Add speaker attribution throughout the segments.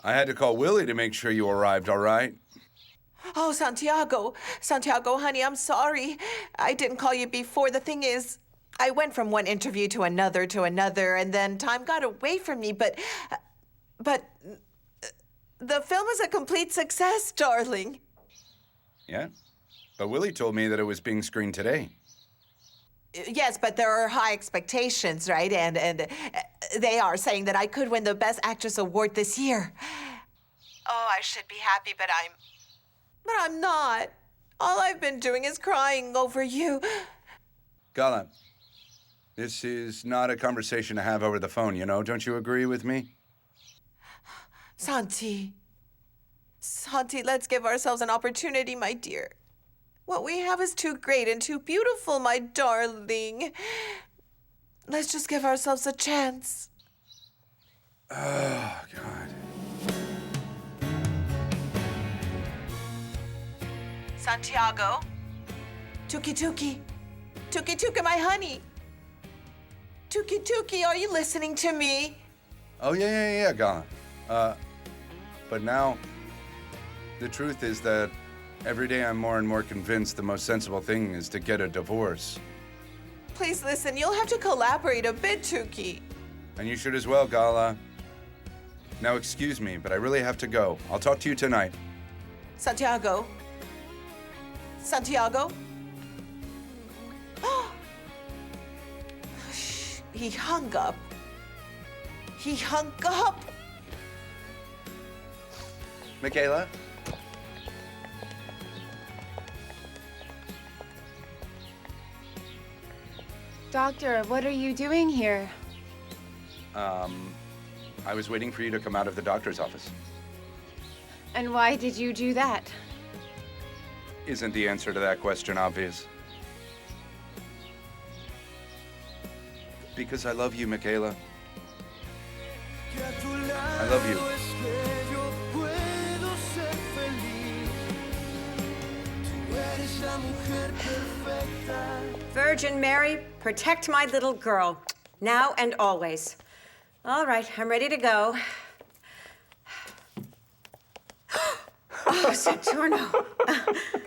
Speaker 1: I had to call Willie to make sure you arrived, all right?
Speaker 2: Oh, Santiago. Santiago, honey, I'm sorry. I didn't call you before. The thing is, I went from one interview to another, and then time got away from me, but the film is a complete success, darling.
Speaker 1: Yeah? But Willie told me that it was being screened today.
Speaker 2: Yes, but there are high expectations, right? And they are saying that I could win the Best Actress award this year. Oh, I should be happy, but I'm not. All I've been doing is crying over you.
Speaker 1: Gala, this is not a conversation to have over the phone, you know? Don't you agree with me?
Speaker 2: Santi, let's give ourselves an opportunity, my dear. What we have is too great and too beautiful, my darling. Let's just give ourselves a chance.
Speaker 1: Oh, God.
Speaker 2: Santiago. Tuki, my honey. Tuki, are you listening to me?
Speaker 1: Oh, yeah, Gala. But now, the truth is that every day I'm more and more convinced the most sensible thing is to get a divorce.
Speaker 2: Please listen, you'll have to collaborate a bit, Tuki.
Speaker 1: And you should as well, Gala. Now, excuse me, but I really have to go. I'll talk to you tonight.
Speaker 2: Santiago. Shh, he hung up.
Speaker 1: Micaela?
Speaker 3: Doctor, what are you doing here?
Speaker 1: I was waiting for you to come out of the doctor's office.
Speaker 3: And why did you do that?
Speaker 1: Isn't the answer to that question obvious? Because I love you, Micaela. I love you.
Speaker 4: Virgin Mary, protect my little girl, now and always. All right, I'm ready to go. Oh, Saturno.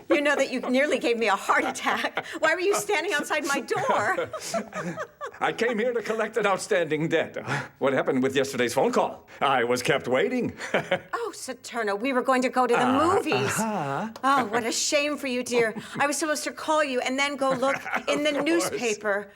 Speaker 4: You know that you nearly gave me a heart attack. Why were you standing outside my door?
Speaker 5: I came here to collect an outstanding debt. What happened with yesterday's phone call? I was kept waiting.
Speaker 4: Oh, Saturno, we were going to go to the movies. Oh, what a shame for you, dear. I was supposed to call you and then go look in the newspaper.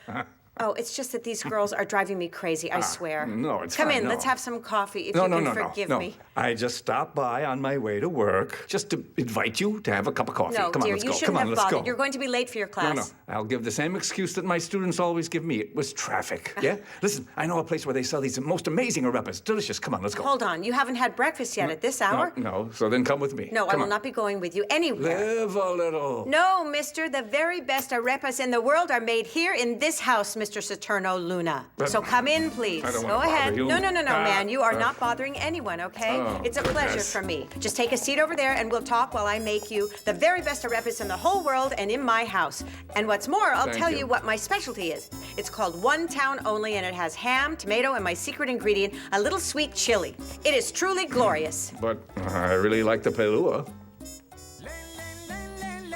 Speaker 4: Oh, it's just that these girls are driving me crazy, I swear.
Speaker 5: No, it's
Speaker 4: Come
Speaker 5: fine,
Speaker 4: in,
Speaker 5: no.
Speaker 4: let's have some coffee, if you can forgive me.
Speaker 5: I just stopped by on my way to work just to invite you to have a cup of coffee.
Speaker 4: No,
Speaker 5: Come on,
Speaker 4: dear,
Speaker 5: let's
Speaker 4: you
Speaker 5: go.
Speaker 4: shouldn't
Speaker 5: Come on,
Speaker 4: have
Speaker 5: let's
Speaker 4: bothered.
Speaker 5: go.
Speaker 4: You're going to be late for your class.
Speaker 5: No. I'll give the same excuse that my students always give me. It was traffic, yeah? Listen, I know a place where they sell these most amazing arepas. Delicious. Come on, let's go.
Speaker 4: Hold on, you haven't had breakfast yet at this hour?
Speaker 5: No, so then come with me.
Speaker 4: No, I
Speaker 5: Come
Speaker 4: will
Speaker 5: on.
Speaker 4: not be going with you anywhere.
Speaker 5: Live a little.
Speaker 4: No, mister, the very best arepas in the world are made here in this house, Mr. Saturno Luna. So come in, please.
Speaker 5: I don't
Speaker 4: Go
Speaker 5: wanna bother
Speaker 4: ahead.
Speaker 5: you.
Speaker 4: No, man, you are not bothering anyone, okay?
Speaker 5: Oh,
Speaker 4: It's a pleasure
Speaker 5: goodness.
Speaker 4: for me. Just take a seat over there and we'll talk while I make you the very best arepas in the whole world and in my house. And what's more, I'll
Speaker 5: Thank
Speaker 4: tell
Speaker 5: you.
Speaker 4: you what my specialty is. It's called One Town Only, and it has ham, tomato, and my secret ingredient, a little sweet chili. It is truly glorious.
Speaker 5: But I really like the pelua.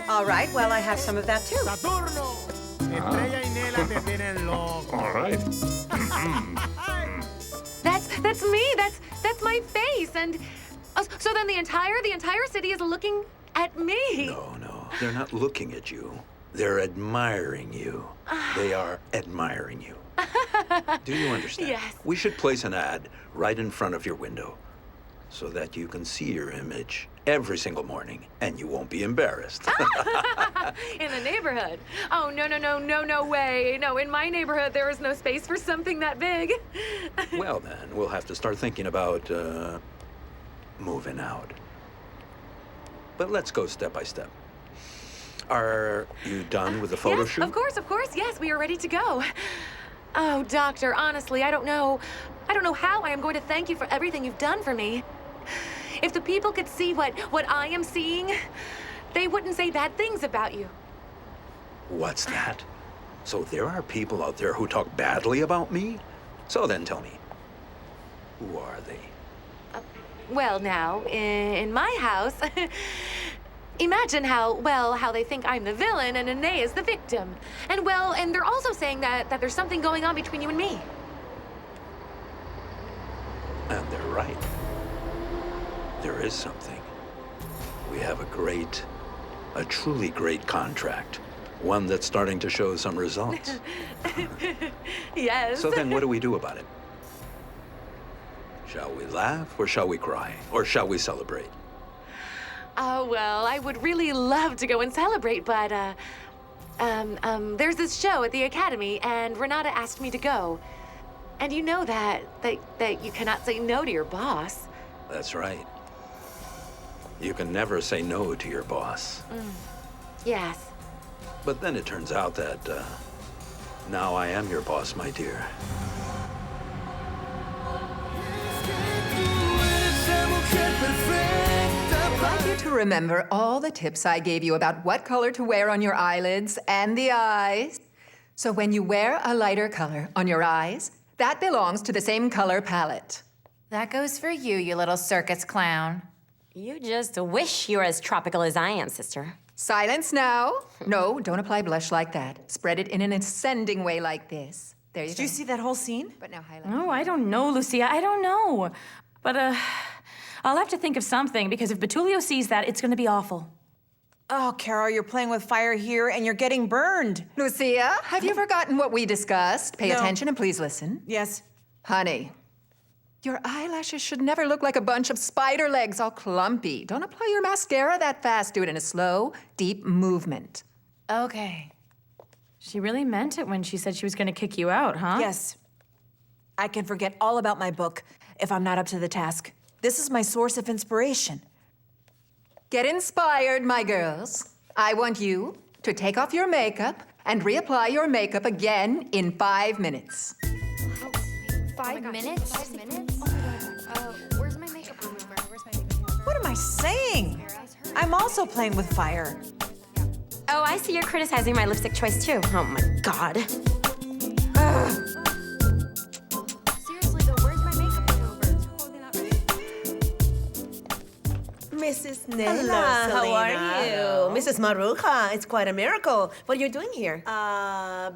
Speaker 4: All right, well, I have some of that too.
Speaker 6: Saturno, Estrella y Nela te tienen loco.
Speaker 5: All right.
Speaker 7: That's me. That's my face. And so then the entire city is looking at me.
Speaker 8: No, they're not looking at you. They're admiring you. They are admiring you. Do you understand?
Speaker 7: Yes.
Speaker 8: We should place an ad right in front of your window so that you can see your image every single morning and you won't be embarrassed.
Speaker 7: In the neighborhood. Oh, no way. No, in my neighborhood, there is no space for something that big.
Speaker 8: Well, then, we'll have to start thinking about moving out. But let's go step by step. Are you done with the photo
Speaker 7: Yes,
Speaker 8: shoot?
Speaker 7: of course. Yes, we are ready to go. Oh, doctor, honestly, I don't know how I am going to thank you for everything you've done for me. If the people could see what I am seeing, they wouldn't say bad things about you.
Speaker 8: What's that? So there are people out there who talk badly about me? So then tell me, who are they?
Speaker 7: Well, now, in my house, imagine how they think I'm the villain and Ine is the victim. And they're also saying that there's something going on between you and me.
Speaker 8: And they're right. There is something. We have a truly great contract. One that's starting to show some results.
Speaker 7: Yes.
Speaker 8: So then what do we do about it? Shall we laugh or shall we cry? Or shall we celebrate?
Speaker 7: Oh, well, I would really love to go and celebrate, but, there's this show at the Academy, and Renata asked me to go. And you know that you cannot say no to your boss.
Speaker 8: That's right. You can never say no to your boss.
Speaker 7: Yes.
Speaker 8: But then it turns out that, now I am your boss, my dear.
Speaker 9: I'd like you to remember all the tips I gave you about what color to wear on your eyelids and the eyes. So when you wear a lighter color on your eyes, that belongs to the same color palette.
Speaker 10: That goes for you, you little circus clown.
Speaker 11: You just wish you were as tropical as I am, sister.
Speaker 9: Silence now. No, don't apply blush like that. Spread it in an ascending way like this. There you go.
Speaker 2: Did you see that whole scene?
Speaker 9: But now highlight.
Speaker 10: Oh, I don't know, Lucia. I don't know. But, I'll have to think of something, because if Betulio sees that, it's gonna be awful.
Speaker 2: Oh, Carol, you're playing with fire here and you're getting burned.
Speaker 9: Lucia, have you forgotten what we discussed? Pay
Speaker 2: No.
Speaker 9: attention and please listen.
Speaker 2: Yes.
Speaker 9: Honey, your eyelashes should never look like a bunch of spider legs all clumpy. Don't apply your mascara that fast. Do it in a slow, deep movement.
Speaker 10: Okay. She really meant it when she said she was gonna kick you out, huh?
Speaker 2: Yes. I can forget all about my book if I'm not up to the task. This is my source of inspiration.
Speaker 9: Get inspired, my girls. I want you to take off your makeup and reapply your makeup again in 5 minutes.
Speaker 3: 5 minutes? 5 minutes? Oh my God. Where's my makeup remover?
Speaker 2: What am I saying? I'm also playing with fire.
Speaker 11: Oh, I see you're criticizing my lipstick choice too. Oh my God.
Speaker 3: Seriously though, where's my makeup remover? It's totally not ready.
Speaker 12: Mrs. Nela, how are you? Mrs. Maruja, it's quite a miracle. What are you doing here?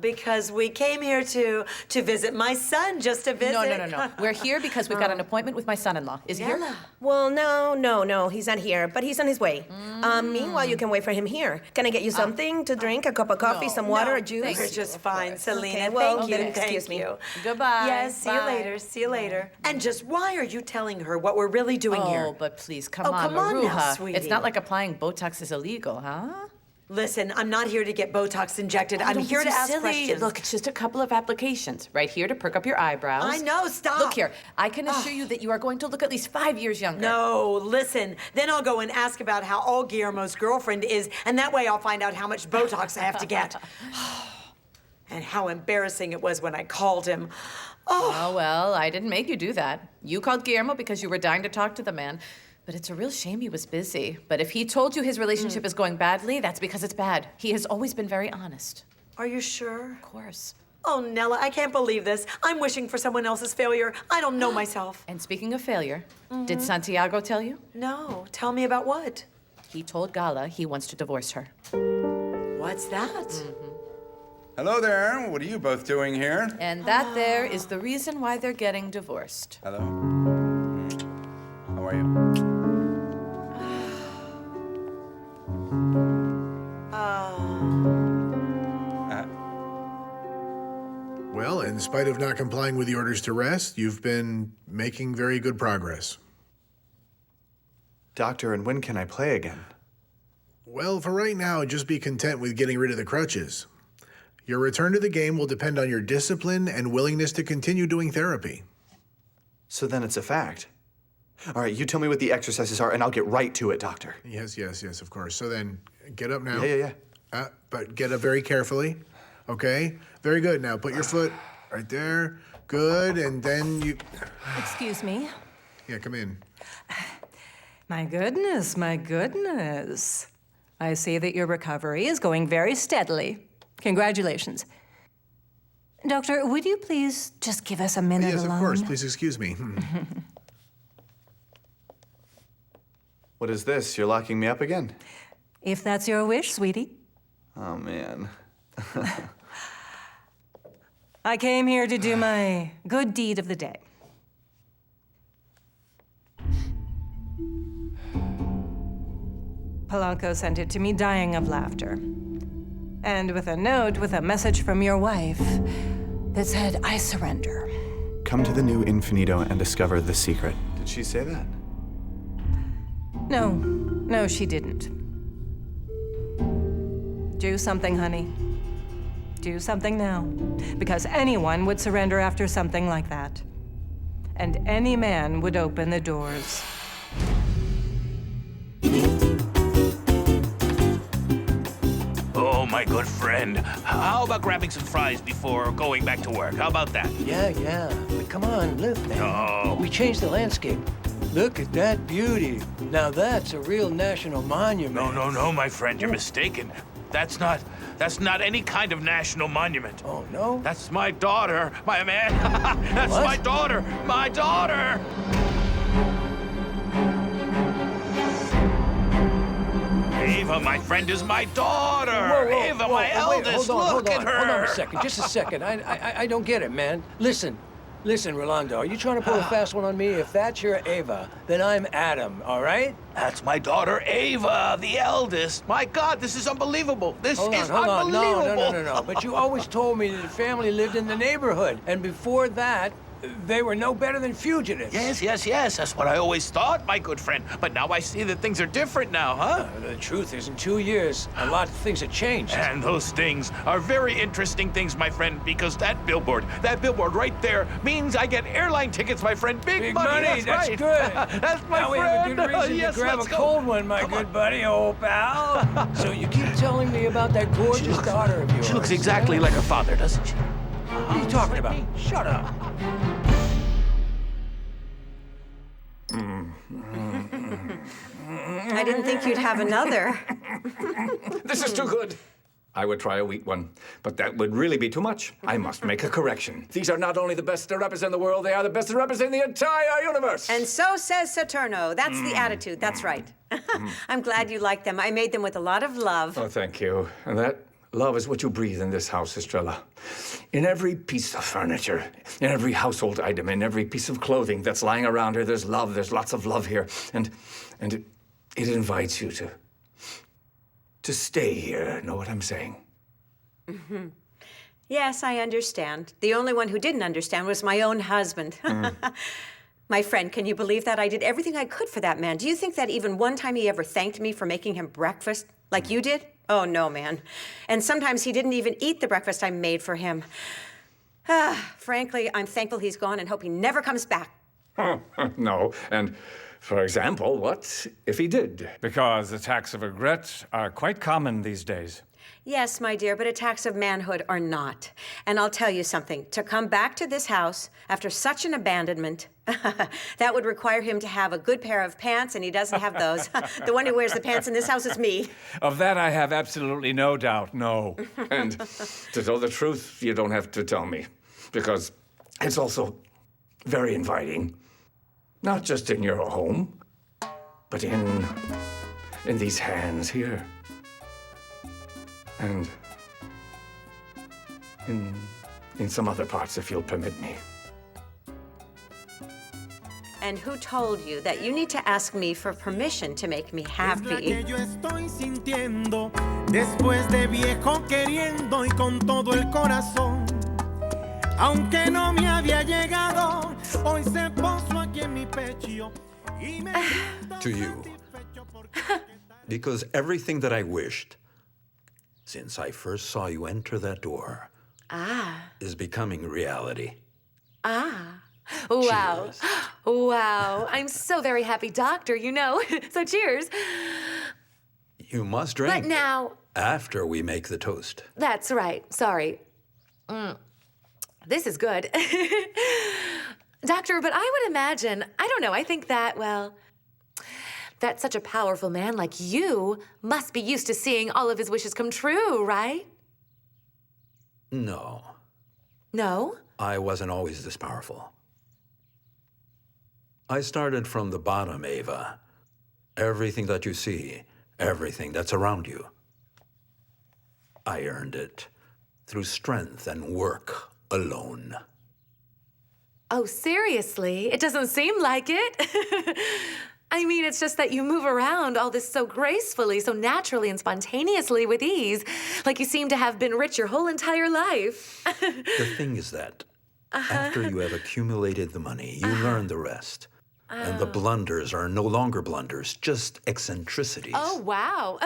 Speaker 13: Because we came here to visit my son, just to visit.
Speaker 14: No. We're here because we've got an appointment with my son-in-law. Is he here?
Speaker 12: Well, no, he's not here, but he's on his way. Meanwhile, you can wait for him here. Can I get you something to drink? A cup of coffee, some water, a juice?
Speaker 13: We're just fine, Selena.
Speaker 12: Okay, well,
Speaker 13: thank you.
Speaker 12: then excuse me.
Speaker 14: Goodbye.
Speaker 13: Yes, see you later. See you later. And just why are you telling her what we're really doing here?
Speaker 14: Oh, but please, come
Speaker 13: Oh,
Speaker 14: on,
Speaker 13: come on now,
Speaker 14: Maruja.
Speaker 13: sweetie.
Speaker 14: It's not like applying Botox is illegal, huh?
Speaker 13: Listen, I'm not here to get Botox injected. I'm
Speaker 14: Don't
Speaker 13: here
Speaker 14: be
Speaker 13: to
Speaker 14: so
Speaker 13: ask
Speaker 14: silly.
Speaker 13: questions.
Speaker 14: Look, it's just a couple of applications right here to perk up your eyebrows.
Speaker 13: I know, stop.
Speaker 14: Look here, I can assure you that you are going to look at least 5 years younger.
Speaker 13: No, listen. Then I'll go and ask about how old Guillermo's girlfriend is, and that way I'll find out how much Botox I have to get. And how embarrassing it was when I called him.
Speaker 14: Oh, well, I didn't make you do that. You called Guillermo because you were dying to talk to the man. But it's a real shame he was busy. But if he told you his relationship is going badly, that's because it's bad. He has always been very honest.
Speaker 13: Are you sure?
Speaker 14: Of course.
Speaker 13: Oh, Nella, I can't believe this. I'm wishing for someone else's failure. I don't know myself.
Speaker 14: And speaking of failure, did Santiago tell you?
Speaker 13: No. Tell me about what?
Speaker 14: He told Gala he wants to divorce her.
Speaker 13: What's that?
Speaker 1: Hello there. What are you both doing here?
Speaker 14: And that there is the reason why they're getting divorced.
Speaker 1: Hello. How are you?
Speaker 15: Well, in spite of not complying with the orders to rest, you've been making very good progress.
Speaker 16: Doctor, and when can I play again?
Speaker 15: Well, for right now, just be content with getting rid of the crutches. Your return to the game will depend on your discipline and willingness to continue doing therapy.
Speaker 16: So then it's a fact. All right, you tell me what the exercises are, and I'll get right to it, Doctor.
Speaker 15: Yes, of course. So then, get up now.
Speaker 16: Yeah.
Speaker 15: But get up very carefully, okay? Very good. Now, put your foot right there. Good, and then you...
Speaker 17: Excuse me.
Speaker 15: Yeah, come in.
Speaker 17: My goodness. I see that your recovery is going very steadily. Congratulations. Doctor, would you please just give us a minute
Speaker 15: Yes,
Speaker 17: alone?
Speaker 15: of course. Please excuse me.
Speaker 16: What is this? You're locking me up again?
Speaker 17: If that's your wish, sweetie.
Speaker 16: Oh, man.
Speaker 17: I came here to do my good deed of the day. Polanco sent it to me dying of laughter. And with a note with a message from your wife that said, I surrender.
Speaker 16: Come to the new Infinito and discover the secret. Did she say that?
Speaker 17: No, she didn't. Do something, honey. Do something now. Because anyone would surrender after something like that. And any man would open the doors.
Speaker 18: Oh, my good friend. How about grabbing some fries before going back to work? How about that?
Speaker 19: Yeah. But come on, look, man.
Speaker 18: No.
Speaker 19: We changed the landscape. Look at that beauty. Now that's a real national monument.
Speaker 18: No, my friend, you're mistaken. That's not any kind of national monument.
Speaker 19: Oh, no?
Speaker 18: That's my daughter, my man. That's
Speaker 19: What?
Speaker 18: my daughter, my daughter. Ava, my friend, is my daughter. Ava, my eldest. Look at her.
Speaker 19: Hold on a second, just a second. I don't get it, man. Listen, Rolando, are you trying to pull a fast one on me? If that's your Ava, then I'm Adam, all right?
Speaker 18: That's my daughter, Ava, the eldest. My God, this is unbelievable.
Speaker 19: Hold on. No. But you always told me that the family lived in the neighborhood. And before that, they were no better than fugitives.
Speaker 18: Yes. That's what I always thought, my good friend. But now I see that things are different now, huh?
Speaker 19: The truth is, in 2 years, a lot of things have changed.
Speaker 18: And those things are very interesting things, my friend, because that billboard right there means I get airline tickets, my friend. Big money.
Speaker 19: That's
Speaker 18: right.
Speaker 19: good.
Speaker 18: That's my
Speaker 19: now
Speaker 18: friend.
Speaker 19: we have a good reason
Speaker 18: Yes,
Speaker 19: to grab a
Speaker 18: let's go.
Speaker 19: cold one, my good buddy, old pal. So you keep telling me about that gorgeous daughter of yours.
Speaker 18: She looks exactly like her father, doesn't she?
Speaker 19: What are you talking about? Shut up.
Speaker 4: I didn't think you'd have another.
Speaker 5: This is too good. I would try a wheat one, but that would really be too much. I must make a correction. These are not only the best rappers in the world, they are the best rappers in the entire universe.
Speaker 4: And so says Saturno. That's the attitude. That's right. I'm glad you like them. I made them with a lot of love.
Speaker 5: Oh, thank you. And that love is what you breathe in this house, Estrella. In every piece of furniture, in every household item, in every piece of clothing that's lying around here, there's love. There's lots of love here. And it invites you to stay here. Know what I'm saying?
Speaker 4: Mm-hmm. Yes, I understand. The only one who didn't understand was my own husband. My friend, can you believe that? I did everything I could for that man. Do you think that even one time he ever thanked me for making him breakfast like you did? Oh, no, man. And sometimes he didn't even eat the breakfast I made for him. Frankly, I'm thankful he's gone and hope he never comes back.
Speaker 5: No. And, for example, what if he did?
Speaker 20: Because attacks of regret are quite common these days.
Speaker 4: Yes, my dear, but attacks of manhood are not. And I'll tell you something. To come back to this house after such an abandonment, that would require him to have a good pair of pants, and he doesn't have those. The one who wears the pants in this house is me.
Speaker 20: Of that I have absolutely no doubt, no.
Speaker 5: And to tell the truth, you don't have to tell me, because it's also very inviting. Not just in your home, but in these hands here. And in some other parts, if you'll permit me.
Speaker 4: And who told you that you need to ask me for permission to make me happy?
Speaker 6: Después de viejo queriendo y con todo el corazón. Aunque no me había llegado, hoy se posó aquí en mi pecho.
Speaker 8: To you. Because everything that I wished, since I first saw you enter that door, is becoming reality.
Speaker 7: Wow.
Speaker 8: Cheers.
Speaker 7: Wow. I'm so very happy, Doctor, you know. So cheers.
Speaker 8: You must drink.
Speaker 7: But now...
Speaker 8: After we make the toast.
Speaker 7: That's right. Sorry. This is good. Doctor, but I would imagine, I don't know, I think that, well, that such a powerful man like you must be used to seeing all of his wishes come true, right?
Speaker 8: No.
Speaker 7: No?
Speaker 8: I wasn't always this powerful. I started from the bottom, Ava, Everything that you see, everything that's around you, I earned it through strength and work alone.
Speaker 7: Oh, seriously? It doesn't seem like it. I mean, it's just that you move around all this so gracefully, so naturally and spontaneously with ease. Like you seem to have been rich your whole entire life.
Speaker 8: The thing is that after you have accumulated the money, you learn the rest. And the blunders are no longer blunders, just eccentricities.
Speaker 7: Oh, wow.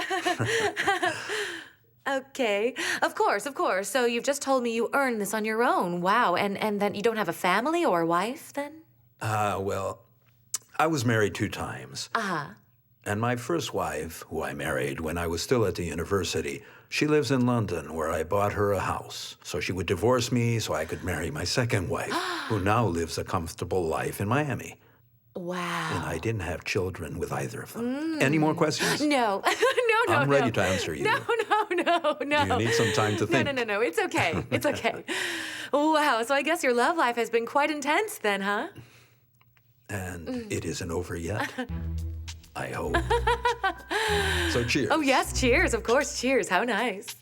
Speaker 7: Okay. Of course, of course. So you've just told me you earned this on your own. Wow. And then you don't have a family or a wife, then?
Speaker 8: Well, I was married 2 times.
Speaker 7: Uh-huh.
Speaker 8: And my first wife, who I married when I was still at the university, she lives in London, where I bought her a house. So she would divorce me so I could marry my second wife, who now lives a comfortable life in Miami.
Speaker 7: Wow.
Speaker 8: And I didn't have children with either of them. Any more questions?
Speaker 7: No. No.
Speaker 8: I'm ready to answer you.
Speaker 7: No.
Speaker 8: Do you need some time to think?
Speaker 7: No. It's okay. It's okay. Wow. So I guess your love life has been quite intense then, huh?
Speaker 8: And it isn't over yet. I hope. So cheers.
Speaker 7: Oh, yes. Cheers. Of course. Cheers. How nice.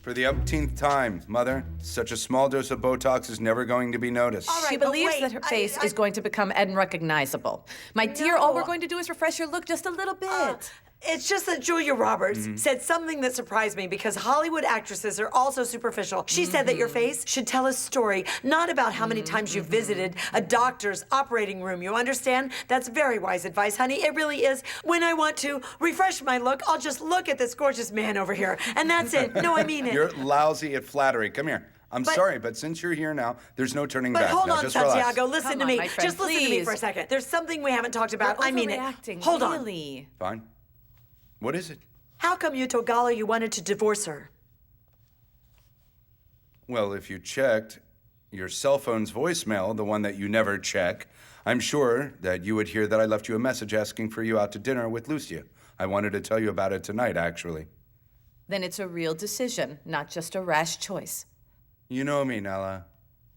Speaker 1: For the umpteenth time, Mother, such a small dose of Botox is never going to be noticed.
Speaker 14: She believes that her face is going to become unrecognizable. My dear, all we're going to do is refresh your look just a little bit.
Speaker 13: It's just that Julia Roberts said something that surprised me because Hollywood actresses are also superficial. She said that your face should tell a story, not about how many times you've visited a doctor's operating room. You understand? That's very wise advice, honey. It really is. When I want to refresh my look, I'll just look at this gorgeous man over here, and that's it. No, I mean it.
Speaker 1: You're lousy at flattery. Come here. I'm sorry, but since you're here now, there's no turning back.
Speaker 13: But hold
Speaker 1: now,
Speaker 13: on,
Speaker 1: just
Speaker 13: Santiago,
Speaker 1: relax.
Speaker 13: listen to me. Just listen to me for a second. There's something we haven't talked about. I mean it. Hold on.
Speaker 1: Fine. What is it?
Speaker 13: How come you told Gala you wanted to divorce her?
Speaker 1: Well, if you checked your cell phone's voicemail, the one that you never check, I'm sure that you would hear that I left you a message asking for you out to dinner with Lucia. I wanted to tell you about it tonight, actually.
Speaker 14: Then it's a real decision, not just a rash choice.
Speaker 1: You know me, Nella.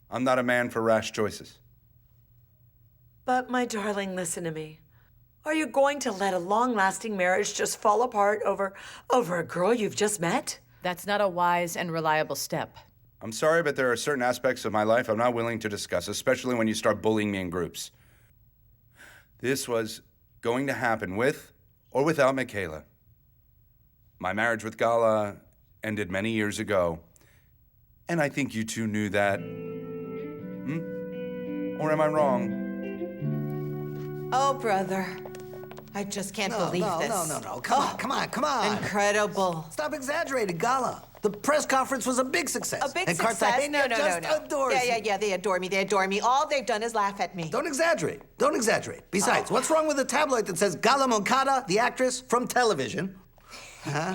Speaker 1: I'm not a man for rash choices.
Speaker 13: But, my darling, listen to me. Are you going to let a long-lasting marriage just fall apart over a girl you've just met?
Speaker 14: That's not a wise and reliable step.
Speaker 1: I'm sorry, but there are certain aspects of my life I'm not willing to discuss, especially when you start bullying me in groups. This was going to happen with or without Micaela. My marriage with Gala ended many years ago, and I think you two knew that. Or am I wrong?
Speaker 2: Oh, brother. I just can't believe this.
Speaker 21: No. Come on.
Speaker 2: Incredible.
Speaker 21: Stop exaggerating, Gala. The press conference was a big success.
Speaker 2: A big
Speaker 21: and
Speaker 2: success?
Speaker 21: Cartagena
Speaker 2: No.
Speaker 21: just adores you.
Speaker 2: Yeah, they adore me. All they've done is laugh at me.
Speaker 21: Don't exaggerate. Besides, what's wrong with a tabloid that says Gala Moncada, the actress from television? Huh?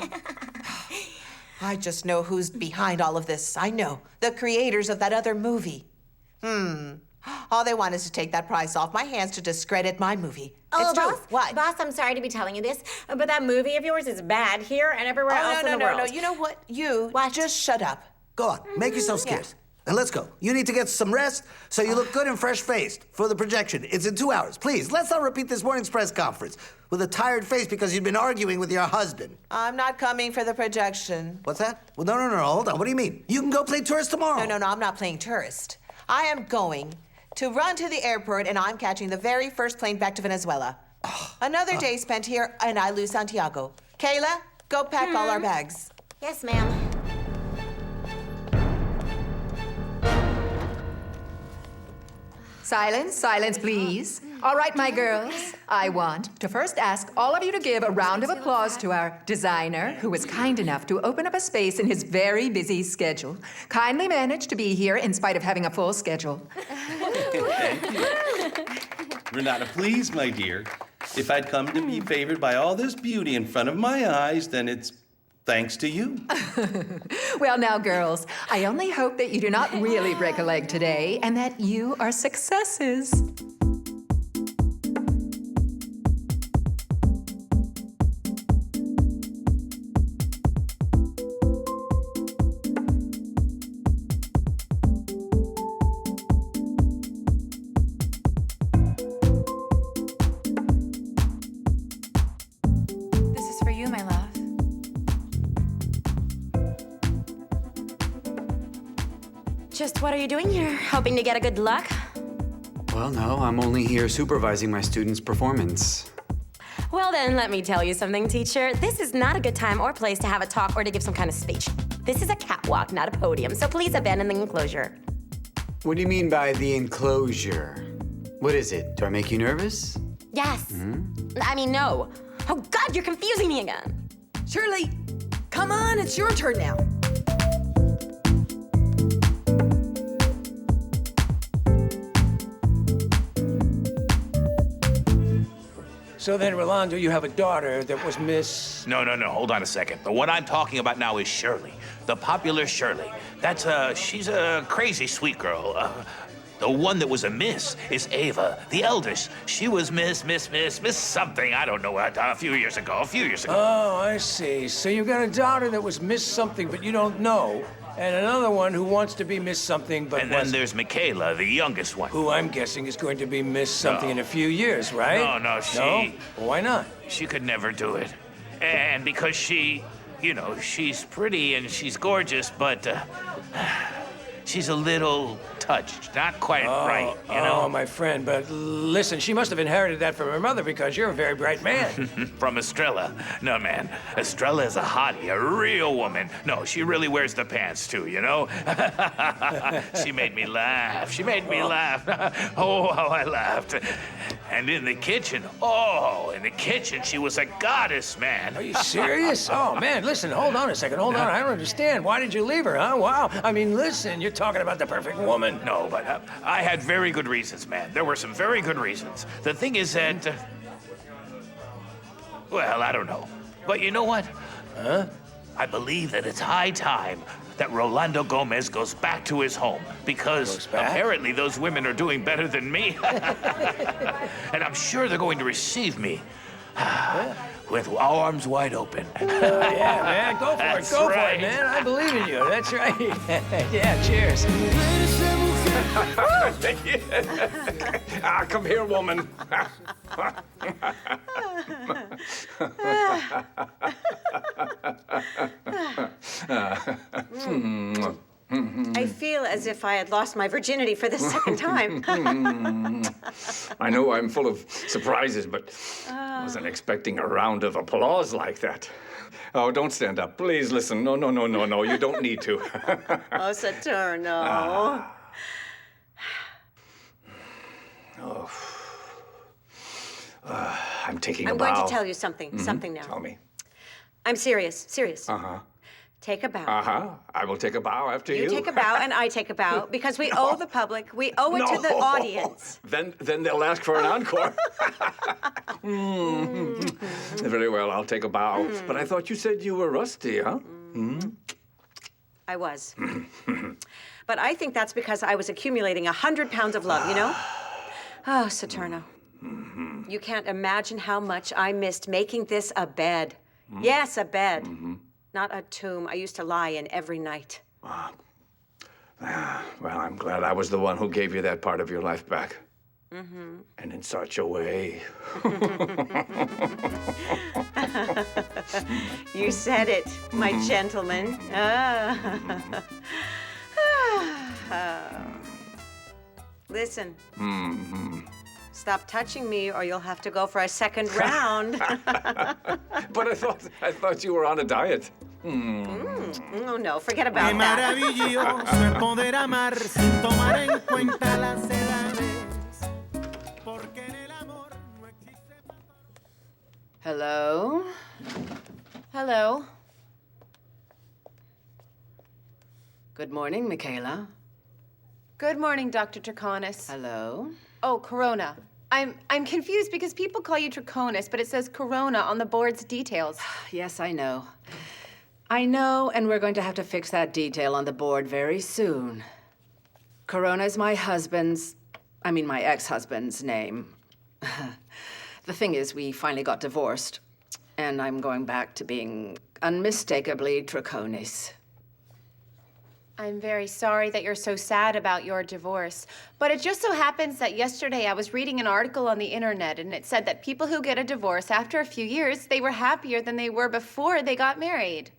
Speaker 2: I just know who's behind all of this. I know. The creators of that other movie. All they want is to take that prize off my hands to discredit my movie.
Speaker 11: Oh,
Speaker 2: It's true.
Speaker 11: boss.
Speaker 2: What?
Speaker 11: Boss, I'm sorry to be telling you this, but that movie of yours is bad here and everywhere else in the world.
Speaker 2: No. You know what? Just shut up.
Speaker 21: Go on, make yourself scarce. And let's go. You need to get some rest so you look good and fresh-faced for the projection. It's in 2 hours. Please, let's not repeat this morning's press conference with a tired face because you've been arguing with your husband.
Speaker 2: I'm not coming for the projection.
Speaker 21: What's that? Well, no. Hold on. What do you mean? You can go play tourist tomorrow.
Speaker 2: No. I'm not playing tourist. I am going to run to the airport, and I'm catching the very first plane back to Venezuela. Another day spent here, and I lose Santiago. Kayla, go pack all our bags.
Speaker 11: Yes, ma'am.
Speaker 9: Silence, please. All right, my girls. I want to first ask all of you to give a round of applause to our designer, who was kind enough to open up a space in his very busy schedule. Kindly managed to be here in spite of having a full schedule.
Speaker 22: Thank you. Renata, please, my dear. If I'd come to be favored by all this beauty in front of my eyes, then it's thanks to you.
Speaker 9: Well, now, girls, I only hope that you do not really break a leg today and that you are successes.
Speaker 11: Just what are you doing here? Hoping to get a good luck?
Speaker 3: Well, no, I'm only here supervising my students' performance.
Speaker 11: Well then, let me tell you something, teacher. This is not a good time or place to have a talk or to give some kind of speech. This is a catwalk, not a podium, so please abandon the enclosure.
Speaker 3: What do you mean by the enclosure? What is it? Do I make you nervous?
Speaker 11: Yes. I mean, no. Oh God, you're confusing me again.
Speaker 13: Shirley, come on, it's your turn now.
Speaker 19: So then, Rolando, you have a daughter that was Miss...
Speaker 18: No, hold on a second. The one I'm talking about now is Shirley, the popular Shirley. She's a crazy sweet girl. The one that was a miss is Ava, the eldest. She was miss something, I don't know, a few years ago.
Speaker 19: Oh, I see. So you got a daughter that was Miss something, but you don't know, and another one who wants to be Miss something, but
Speaker 18: And then there's Micaela, the youngest one.
Speaker 19: who I'm guessing is going to be Miss something in a few years, right?
Speaker 18: No, she...
Speaker 19: No? Well, why not?
Speaker 18: She could never do it. And because she, she's pretty and she's gorgeous, but she's a little touched, not quite right,
Speaker 19: Oh, my friend, but listen, she must have inherited that from her mother because you're a very bright man.
Speaker 18: From Estrella. No, man. Estrella is a hottie, a real woman. No, she really wears the pants, too, She made me laugh. Oh, how I laughed. And in the kitchen, she was a goddess, man.
Speaker 19: Are you serious? Oh, man, listen, hold on a second. Hold on, I don't understand. Why did you leave her, huh? Wow. I mean, listen, you're talking about the perfect woman.
Speaker 18: No, but I had very good reasons, man. There were some very good reasons. The thing is that, well, I don't know. But you know what?
Speaker 19: Huh?
Speaker 18: I believe that it's high time that Rolando Gomez goes back to his home because apparently those women are doing better than me. And I'm sure they're going to receive me with arms wide open.
Speaker 19: Yeah, man, go for it. Go for it, man. I believe in you. That's right. Yeah, cheers.
Speaker 5: Come here, woman.
Speaker 4: I feel as if I had lost my virginity for the second time.
Speaker 5: I know I'm full of surprises, but I wasn't expecting a round of applause like that. Oh, don't stand up. Please listen. No. You don't need to.
Speaker 4: Oh, Saturno.
Speaker 5: I'm taking a bow.
Speaker 4: I'm going to tell you something. Something now.
Speaker 5: Tell me.
Speaker 4: I'm serious.
Speaker 5: Uh-huh.
Speaker 4: Take a bow.
Speaker 5: Uh-huh. I will take a bow after you.
Speaker 4: You take a bow and I take a bow because we owe the public. We owe it to the audience.
Speaker 5: Then they'll ask for an encore. Very well, I'll take a bow. But I thought you said you were rusty, huh?
Speaker 4: I was. But I think that's because I was accumulating 100 pounds of love, Oh, Saturno. You can't imagine how much I missed making this a bed. Yes, a bed. Not a tomb I used to lie in every night.
Speaker 5: Well, I'm glad I was the one who gave you that part of your life back. And in such a way.
Speaker 4: You said it, my gentleman. Listen. Stop touching me or you'll have to go for a second round.
Speaker 5: But I thought you were on a diet.
Speaker 4: Oh, no, forget about
Speaker 6: Qué
Speaker 4: that.
Speaker 6: maravilloso es poder amar sin tomar en cuenta las edades. Porque en el amor no existe...
Speaker 14: Hello? Hello? Good morning, Micaela.
Speaker 10: Good morning, Dr. Draconis.
Speaker 14: Hello?
Speaker 10: Oh, Corona. I'm confused because people call you Draconis, but it says Corona on the board's details.
Speaker 14: Yes, I know. I know, and we're going to have to fix that detail on the board very soon. Corona is my ex-husband's name. The thing is, we finally got divorced, and I'm going back to being unmistakably Draconis.
Speaker 10: I'm very sorry that you're so sad about your divorce, but it just so happens that yesterday I was reading an article on the internet, and it said that people who get a divorce after a few years, they were happier than they were before they got married.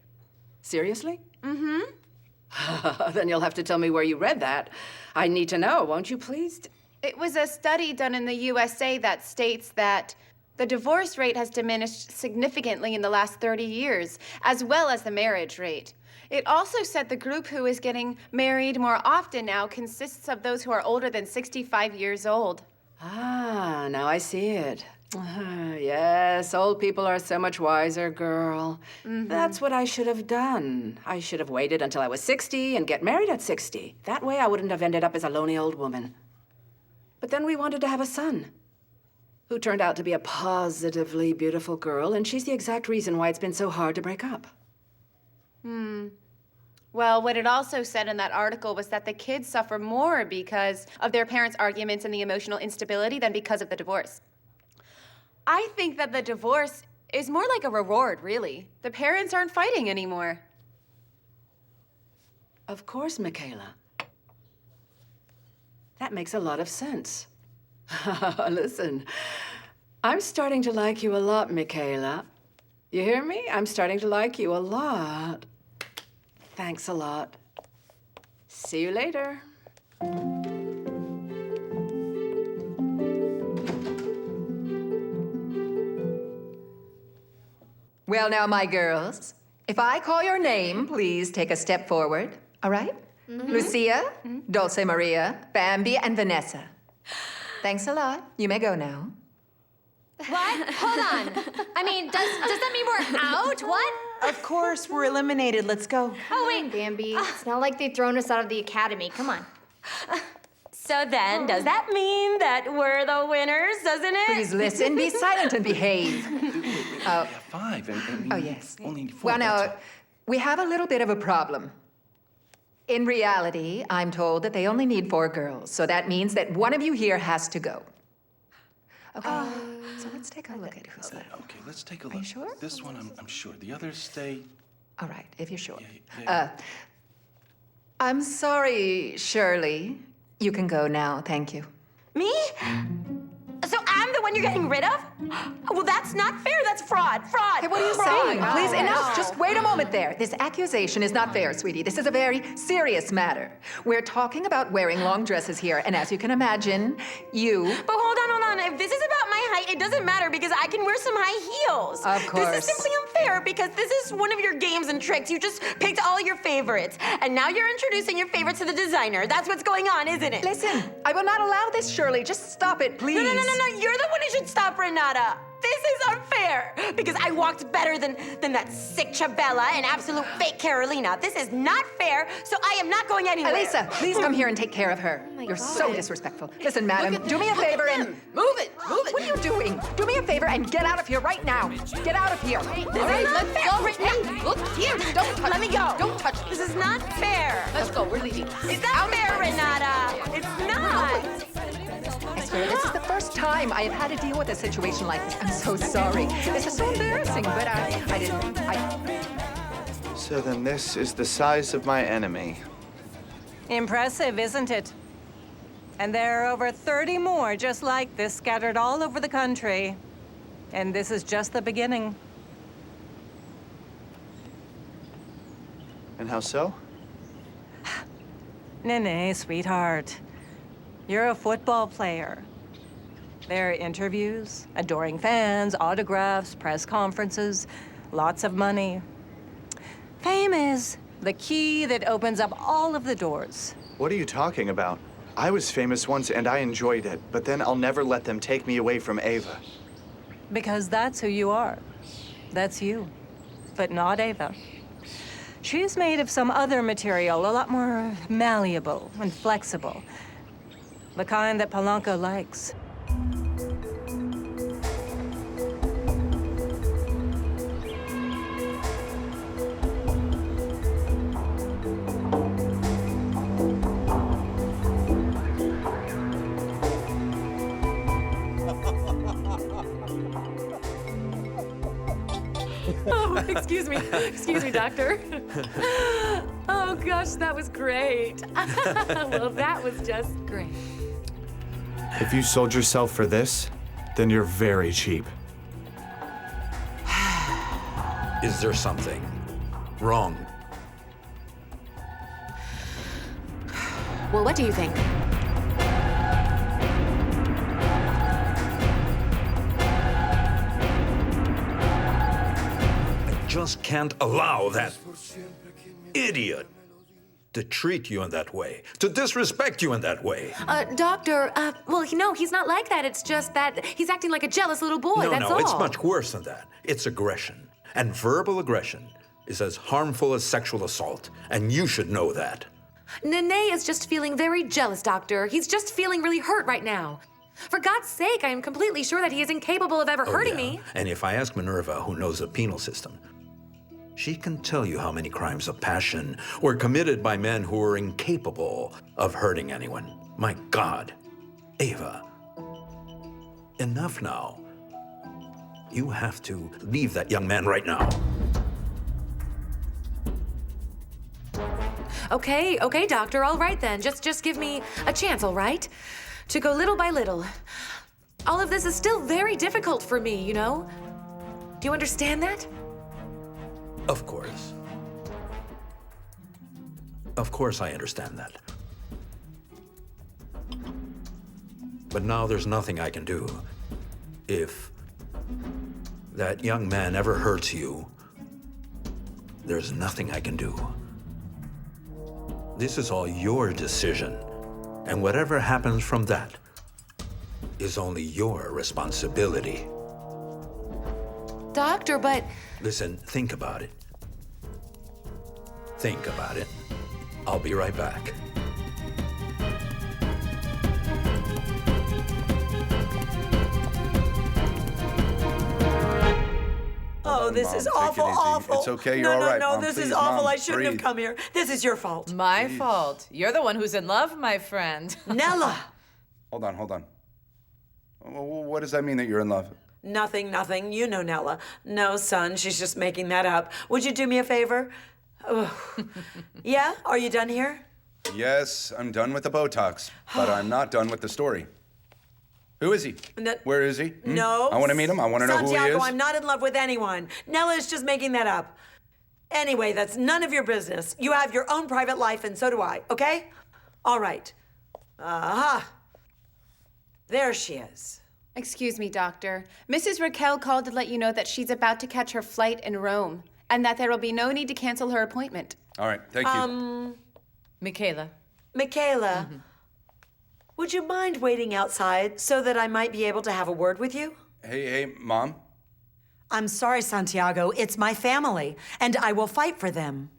Speaker 14: Seriously?
Speaker 10: Mm-hmm.
Speaker 12: Then you'll have to tell me where you read that. I need to know, won't you please?
Speaker 10: It was a study done in the USA that states that the divorce rate has diminished significantly in the last 30 years, as well as the marriage rate. It also said the group who is getting married more often now consists of those who are older than 65 years old.
Speaker 12: Ah, now I see it. Yes, old people are so much wiser, girl. That's what I should have done. I should have waited until I was 60 and get married at 60. That way I wouldn't have ended up as a lonely old woman. But then we wanted to have a son, who turned out to be a positively beautiful girl, and she's the exact reason why it's been so hard to break up.
Speaker 10: Well, what it also said in that article was that the kids suffer more because of their parents' arguments and the emotional instability than because of the divorce. I think that the divorce is more like a reward, really. The parents aren't fighting anymore.
Speaker 12: Of course, Micaela. That makes a lot of sense. Listen, I'm starting to like you a lot, Micaela. You hear me? I'm starting to like you a lot. Thanks a lot. See you later.
Speaker 9: Well, now, my girls, if I call your name, please take a step forward, all right? Lucia, Dulce Maria, Bambi, and Vanessa. Thanks a lot. You may go now.
Speaker 11: What? Hold on. I mean, does that mean we're out? What?
Speaker 2: Of course, we're eliminated. Let's go.
Speaker 11: Oh, wait.
Speaker 15: Bambi, it's not like they've thrown us out of the academy. Come on.
Speaker 11: So then, does that mean that we're the winners, doesn't it?
Speaker 9: Please listen, be silent, and behave.
Speaker 22: We have 5, and
Speaker 9: Oh, yes.
Speaker 22: only 4.
Speaker 9: Well,
Speaker 22: that's
Speaker 9: now, we have a little bit of a problem. In reality, I'm told that they only need 4 girls, so that means that one of you here has to go. Okay, so let's take a look at who's left.
Speaker 22: Okay, let's take a look.
Speaker 9: Are you sure?
Speaker 22: This one, I'm sure. The others stay.
Speaker 9: All right, if you're sure.
Speaker 22: Yeah.
Speaker 9: I'm sorry, Shirley. You can go now, thank you.
Speaker 11: Me? So I'm the one you're getting rid of? Well, that's not fair. That's fraud. Fraud.
Speaker 9: Hey, what are you saying? Please, enough. Just wait a moment there. This accusation is not fair, sweetie. This is a very serious matter. We're talking about wearing long dresses here, and as you can imagine, you...
Speaker 11: But hold on. If this is about my height, it doesn't matter because I can wear some high heels.
Speaker 9: Of course.
Speaker 11: This is simply unfair because this is one of your games and tricks. You just picked all your favorites, and now you're introducing your favorites to the designer. That's what's going on, isn't it?
Speaker 9: Listen, I will not allow this, Shirley. Just stop it, please.
Speaker 11: No. You're the one who should stop, Renata. This is unfair because I walked better than that sick Chabella and absolute fake Carolina. This is not fair, so I am not going anywhere.
Speaker 9: Elisa, please come here and take care of her. You're so disrespectful. Listen, madam, do me a favor and...
Speaker 12: Move it!
Speaker 9: What are you doing? Do me a favor and get out of here right now. Get out of here.
Speaker 11: This is not fair.
Speaker 12: Hey, look here! Don't touch
Speaker 11: Let me go.
Speaker 12: Don't touch me.
Speaker 11: This is not fair.
Speaker 12: Let's go, we're leaving.
Speaker 11: It's not fair, Renata. It's not.
Speaker 9: I swear, this is the first time I have had to deal with a situation like this. I'm so sorry. This is so embarrassing, but I didn't...
Speaker 16: So then this is the size of my enemy.
Speaker 17: Impressive, isn't it? And there are over 30 more just like this scattered all over the country. And this is just the beginning.
Speaker 16: And how so?
Speaker 17: Nene, sweetheart. You're a football player. There are interviews, adoring fans, autographs, press conferences, lots of money. Fame is the key that opens up all of the doors.
Speaker 16: What are you talking about? I was famous once and I enjoyed it, but then I'll never let them take me away from Ava.
Speaker 17: Because that's who you are. That's you, but not Ava. She's made of some other material, a lot more malleable and flexible. The kind that Polanco likes.
Speaker 7: Oh, excuse me, doctor. Oh gosh, that was great. Well, that was just great.
Speaker 16: If you sold yourself for this, then you're very cheap.
Speaker 8: Is there something wrong?
Speaker 7: Well, what do you think?
Speaker 8: Just can't allow that idiot to treat you in that way, to disrespect you in that way.
Speaker 7: Doctor, well, no, he's not like that. It's just that he's acting like a jealous little boy, that's all.
Speaker 8: No, it's much worse than that. It's aggression. And verbal aggression is as harmful as sexual assault, and you should know that.
Speaker 7: Nene is just feeling very jealous, Doctor. He's just feeling really hurt right now. For God's sake, I am completely sure that he is incapable of ever hurting me.
Speaker 8: And if I ask Minerva, who knows the penal system, she can tell you how many crimes of passion were committed by men who were incapable of hurting anyone. My God. Ava, enough now. You have to leave that young man right now.
Speaker 7: Okay, Doctor, all right then. Just give me a chance, all right? To go little by little. All of this is still very difficult for me, you know? Do you understand that?
Speaker 8: Of course. Of course I understand that. But now there's nothing I can do. If that young man ever hurts you, there's nothing I can do. This is all your decision. And whatever happens from that is only your responsibility.
Speaker 7: Doctor, but...
Speaker 8: Listen, think about it. Think about it. I'll be right back.
Speaker 13: Oh, this is awful, awful.
Speaker 1: It's okay, you're all right,
Speaker 13: No,
Speaker 1: Mom.
Speaker 13: this
Speaker 1: Please,
Speaker 13: is awful.
Speaker 1: Mom,
Speaker 13: I shouldn't have
Speaker 1: breathe.
Speaker 13: come here. This is your fault.
Speaker 14: My fault. You're the one who's in love, my friend.
Speaker 13: Nella!
Speaker 1: Hold on. What does that mean that you're in love?
Speaker 13: Nothing. You know Nella. No, son, she's just making that up. Would you do me a favor? Yeah? Are you done here?
Speaker 1: Yes, I'm done with the Botox, but I'm not done with the story. Who is he? Where is he?
Speaker 13: No.
Speaker 1: I want to meet him. I want to know who he
Speaker 13: Santiago,
Speaker 1: is.
Speaker 13: I'm not in love with anyone. Nella is just making that up. Anyway, that's none of your business. You have your own private life, and so do I, okay? All right. Aha. There she is.
Speaker 10: Excuse me, Doctor. Mrs. Raquel called to let you know that she's about to catch her flight in Rome, and that there will be no need to cancel her appointment.
Speaker 1: All right, thank you.
Speaker 14: Micaela.
Speaker 13: Micaela, would you mind waiting outside so that I might be able to have a word with you?
Speaker 1: Hey, Mom.
Speaker 13: I'm sorry, Santiago. It's my family, and I will fight for them.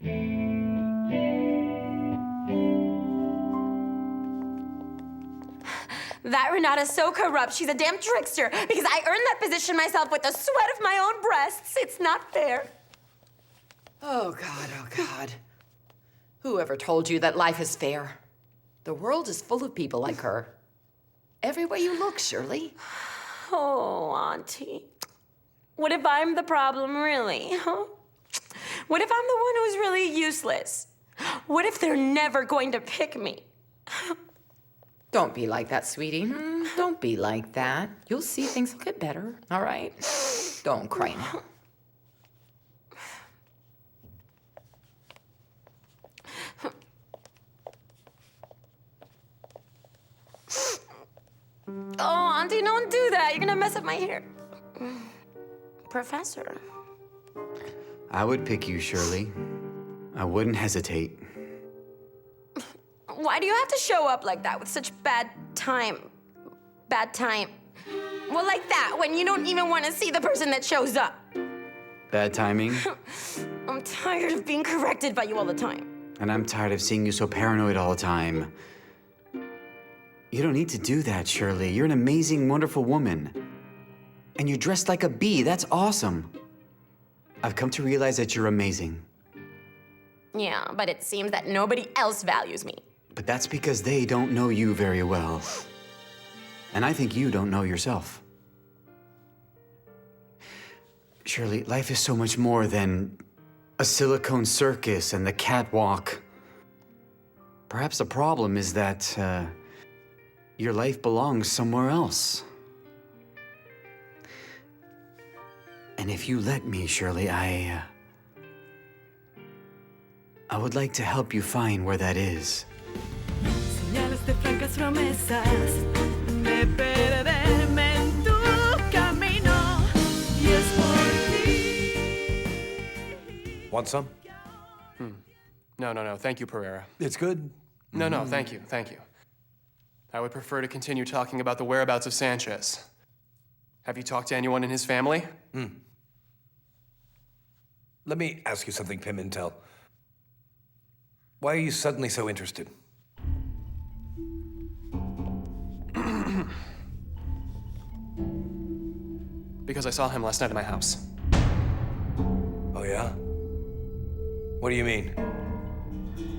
Speaker 11: That Renata's so corrupt. She's a damn trickster because I earned that position myself with the sweat of my own breasts. It's not fair.
Speaker 12: Oh, God. Whoever told you that life is fair? The world is full of people like her. Everywhere you look, Shirley.
Speaker 11: Oh, Auntie. What if I'm the problem, really? Huh? What if I'm the one who's really useless? What if they're never going to pick me?
Speaker 12: Don't be like that, sweetie. Don't be like that. You'll see things will get better, all right? Don't cry now.
Speaker 11: Oh, Auntie, don't do that. You're gonna mess up my hair. Professor.
Speaker 3: I would pick you, Shirley. I wouldn't hesitate.
Speaker 11: Why do you have to show up like that with such bad time? Bad time. Well, like that, when you don't even want to see the person that shows up.
Speaker 3: Bad timing.
Speaker 11: I'm tired of being corrected by you all the time.
Speaker 3: And I'm tired of seeing you so paranoid all the time. You don't need to do that, Shirley. You're an amazing, wonderful woman. And you're dressed like a bee. That's awesome. I've come to realize that you're amazing.
Speaker 11: Yeah, but it seems that nobody else values me.
Speaker 3: But that's because they don't know you very well. And I think you don't know yourself. Shirley, life is so much more than a silicone circus and the catwalk. Perhaps the problem is that your life belongs somewhere else. And if you let me, Shirley, I would like to help you find where that is.
Speaker 20: de francas promesas, de perderme en tu camino, y es por ti.
Speaker 21: Want some?
Speaker 23: No. Thank you, Pereira.
Speaker 21: It's good.
Speaker 23: No, thank you. I would prefer to continue talking about the whereabouts of Sanchez. Have you talked to anyone in his family?
Speaker 21: Let me ask you something, Pimentel. Why are you suddenly so interested?
Speaker 23: Because I saw him last night at my house.
Speaker 21: Oh, yeah? What do you mean?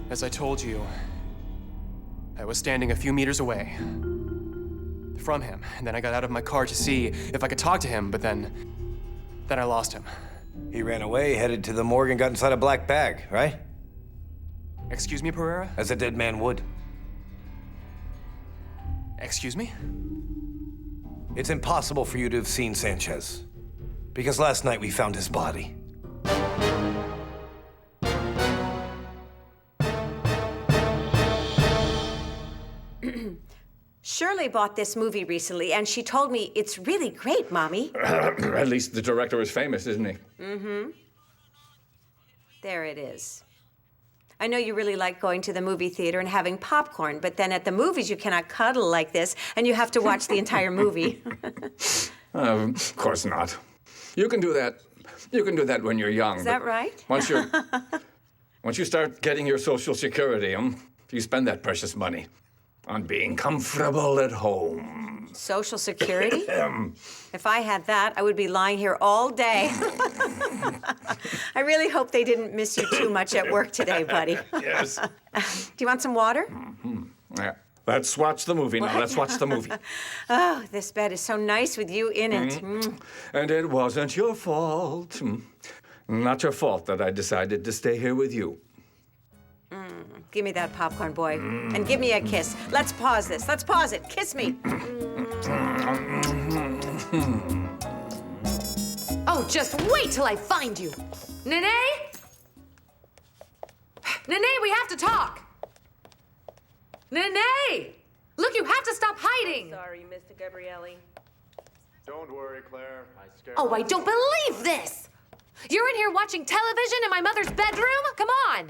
Speaker 23: As I told you, I was standing a few meters away from him, and then I got out of my car to see if I could talk to him, but then I lost him.
Speaker 21: He ran away, headed to the morgue, and got inside a black bag, right?
Speaker 23: Excuse me, Pereira?
Speaker 21: As a dead man would.
Speaker 23: Excuse me?
Speaker 21: It's impossible for you to have seen Sanchez, because last night we found his body.
Speaker 4: Shirley bought this movie recently, and she told me it's really great, Mommy.
Speaker 5: At least the director is famous, isn't he?
Speaker 4: Mm-hmm. There it is. I know you really like going to the movie theater and having popcorn, but then at the movies you cannot cuddle like this, and you have to watch the entire movie.
Speaker 5: Of course not. You can do that. You can do that when you're young.
Speaker 4: Is that right?
Speaker 5: Once you start getting your Social Security, you spend that precious money on being comfortable at home.
Speaker 4: Social Security? If I had that, I would be lying here all day. I really hope they didn't miss you too much at work today, buddy.
Speaker 5: Yes.
Speaker 4: Do you want some water?
Speaker 5: Yeah. Let's watch the movie now. Let's watch the movie.
Speaker 4: Oh, this bed is so nice with you in it.
Speaker 5: And it wasn't your fault. Not your fault that I decided to stay here with you.
Speaker 4: Give me that popcorn, boy. And give me a kiss. Let's pause this. Let's pause it. Kiss me.
Speaker 7: Oh, just wait till I find you. Nene? Nene, we have to talk. Nene! Look, you have to stop hiding.
Speaker 24: Sorry, Mr. Gabrielli.
Speaker 25: Don't worry, Claire. I scared
Speaker 7: Oh, I don't believe this. You're in here watching television in my mother's bedroom? Come on.